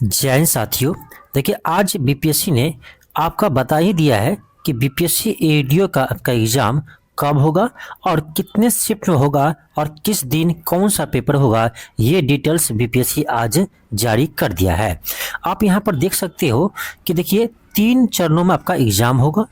जय हिंद साथियों। देखिए, आज बीपीएससी ने आपका बता ही दिया है कि बीपीएससी एडीओ का आपका एग्ज़ाम कब होगा और कितने शिफ्ट में होगा और किस दिन कौन सा पेपर होगा। ये डिटेल्स बीपीएससी आज जारी कर दिया है। आप यहाँ पर देख सकते हो कि देखिए 3 चरणों में आपका एग्ज़ाम होगा।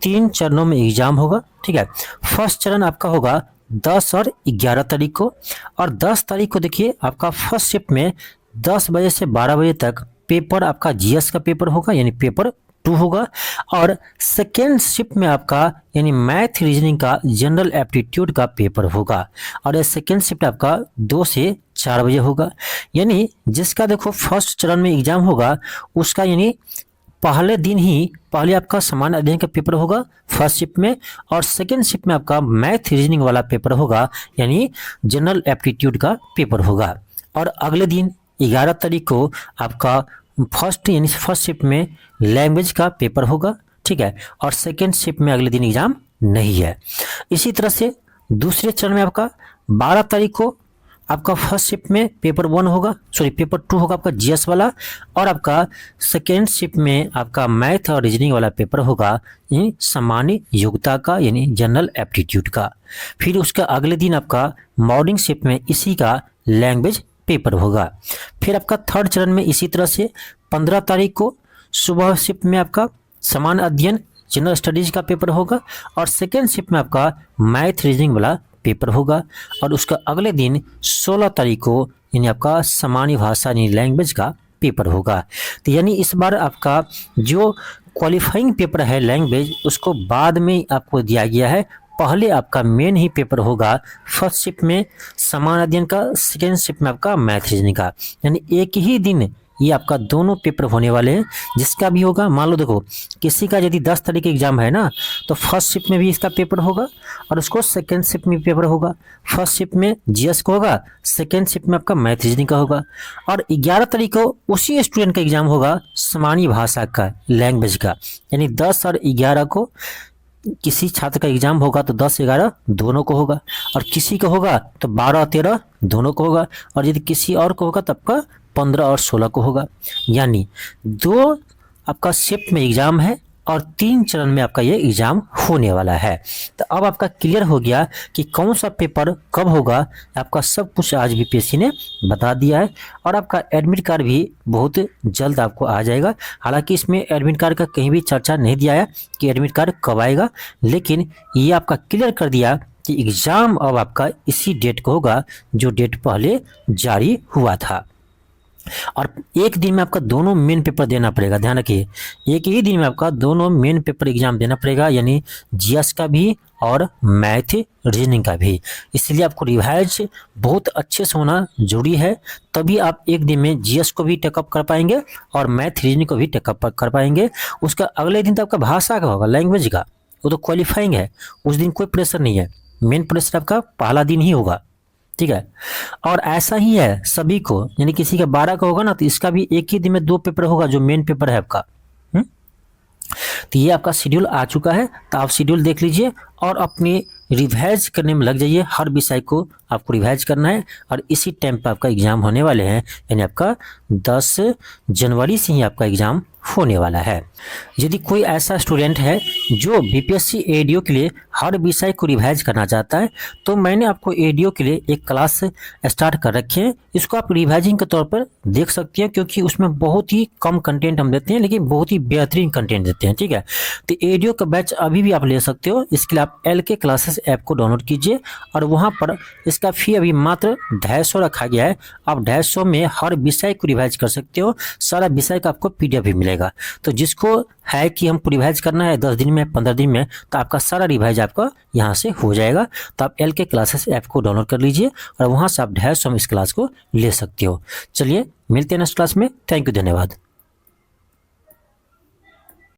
3 चरणों में एग्ज़ाम होगा, ठीक है। फर्स्ट चरण आपका होगा 10 और 11 तारीख को, और 10 तारीख को देखिए आपका फर्स्ट शिफ्ट में 10 बजे से 12 बजे तक पेपर आपका जीएस का पेपर होगा, यानी पेपर 2 होगा। और सेकेंड शिफ्ट में आपका यानी मैथ रीजनिंग का जनरल एप्टीट्यूड का पेपर होगा, और ये सेकेंड शिफ्ट आपका 2 से 4 बजे होगा। यानी जिसका देखो फर्स्ट चरण में एग्जाम होगा उसका यानी पहले दिन ही पहले आपका सामान्य अध्ययन का पेपर होगा फर्स्ट शिफ्ट में, और सेकेंड शिफ्ट में आपका मैथ रीजनिंग वाला पेपर होगा, यानी जनरल एप्टीट्यूड का पेपर होगा। और अगले दिन 11 तारीख को आपका फर्स्ट शिफ्ट में लैंग्वेज का पेपर होगा, ठीक है। और सेकेंड शिफ्ट में अगले दिन एग्जाम नहीं है। इसी तरह से दूसरे चरण में आपका 12 तारीख को आपका फर्स्ट शिफ्ट में पेपर 1 होगा, पेपर 2 होगा आपका जीएस वाला, और आपका सेकेंड शिफ्ट में आपका मैथ और रीजनिंग वाला पेपर होगा, यानी सामान्य योग्यता का, यानी जनरल एप्टीट्यूड का। फिर उसका अगले दिन आपका मॉर्निंग शिफ्ट में इसी का लैंग्वेज पेपर होगा। फिर आपका थर्ड चरण में इसी तरह से 15 तारीख को सुबह शिफ्ट में आपका सामान्य अध्ययन जनरल स्टडीज का पेपर होगा, और सेकेंड शिफ्ट में आपका मैथ रीजनिंग वाला पेपर होगा। और उसका अगले दिन 16 तारीख को यानी आपका सामान्य भाषा यानी लैंग्वेज का पेपर होगा। तो यानी इस बार आपका जो क्वालिफाइंग पेपर है लैंग्वेज, उसको बाद में आपको दिया गया है। पहले आपका मेन ही पेपर होगा फर्स्ट शिफ्ट में सामान्य अध्ययन का, सेकेंड शिफ्ट में आपका मैथ रीजनिंग का, यानी एक ही दिन ये आपका दोनों पेपर होने वाले हैं। जिसका भी होगा, मान लो देखो किसी का यदि 10 तारीख एग्जाम है ना, तो फर्स्ट शिफ्ट में भी इसका पेपर होगा और उसको सेकेंड शिफ्ट में पेपर होगा। फर्स्ट शिफ्ट में जीएस का होगा, सेकेंड शिफ्ट में आपका मैथ रीजनिंग का होगा। और 11 तारीख को उसी स्टूडेंट का एग्जाम होगा सामान्य भाषा का, लैंग्वेज का, यानी 10 और 11 को किसी छात्र का एग्जाम होगा तो 10-11 दोनों को होगा, और किसी का होगा तो 12-13 दोनों को होगा, और यदि किसी और को होगा तब का 15 और 16 को होगा। यानी 2 आपका शिफ्ट में एग्जाम है और 3 चरण में आपका ये एग्जाम होने वाला है। तो अब आपका क्लियर हो गया कि कौन सा पेपर कब होगा। आपका सब कुछ आज बीपीएससी ने बता दिया है, और आपका एडमिट कार्ड भी बहुत जल्द आपको आ जाएगा। हालांकि इसमें एडमिट कार्ड का कहीं भी चर्चा नहीं दिया है कि एडमिट कार्ड कब आएगा, लेकिन ये आपका क्लियर कर दिया कि एग्ज़ाम अब आपका इसी डेट को होगा जो डेट पहले जारी हुआ था। और एक दिन में आपका दोनों मेन पेपर देना पड़ेगा, ध्यान रखिए, एक ही दिन में आपका दोनों मेन पेपर एग्जाम देना पड़ेगा, यानी जीएस का भी और मैथ रीजनिंग का भी। इसलिए आपको रिवाइज बहुत अच्छे से होना जरूरी है, तभी आप एक दिन में जीएस को भी टेकअप कर पाएंगे और मैथ रीजनिंग को भी टेकअप कर पाएंगे। उसका अगले दिन तो आपका भाषा का होगा, लैंग्वेज का, वो तो क्वालिफाइंग है, उस दिन कोई प्रेशर नहीं है। मेन प्रेशर आपका पहला दिन ही होगा, ठीक है। और ऐसा ही है सभी को, यानी किसी का 12 का होगा ना, तो इसका भी एक ही दिन में 2 पेपर होगा जो मेन पेपर है आपका। तो ये आपका शेड्यूल आ चुका है, तो आप शेड्यूल देख लीजिए और अपनी रिवाइज करने में लग जाइए। हर विषय को आपको रिवाइज करना है, और इसी टाइम पर आपका एग्जाम होने वाले हैं, यानी आपका 10 जनवरी से ही आपका एग्जाम होने वाला है। यदि कोई ऐसा स्टूडेंट है जो बीपीएससी एडीओ के लिए हर विषय को रिवाइज करना चाहता है, तो मैंने आपको एडीओ के लिए एक क्लास स्टार्ट कर रखे हैं। इसको आप रिवाइजिंग के तौर पर देख सकते हैं, क्योंकि उसमें बहुत ही कम कंटेंट हम देते हैं, लेकिन बहुत ही बेहतरीन कंटेंट देते हैं, ठीक है। तो एडीओ का बैच अभी भी आप ले सकते हो। इसके लिए आप LK क्लासेस ऐप को डाउनलोड कीजिए, और वहाँ पर इसका फी अभी मात्र 250 रखा गया है। आप 250 में हर विषय को रिवाइज कर सकते हो, सारा विषय का आपको PDF भी मिलेगा। तो जिसको है कि हमको रिवाइज करना है 10 दिन में, 15 दिन में, तो आपका सारा रिवाइज आपका यहाँ से हो जाएगा। तो आप LK क्लासेस ऐप को डाउनलोड कर लीजिए, और वहाँ से आप 250 में इस क्लास को ले सकते हो। चलिए मिलते हैं नेक्स्ट क्लास में। थैंक यू, धन्यवाद।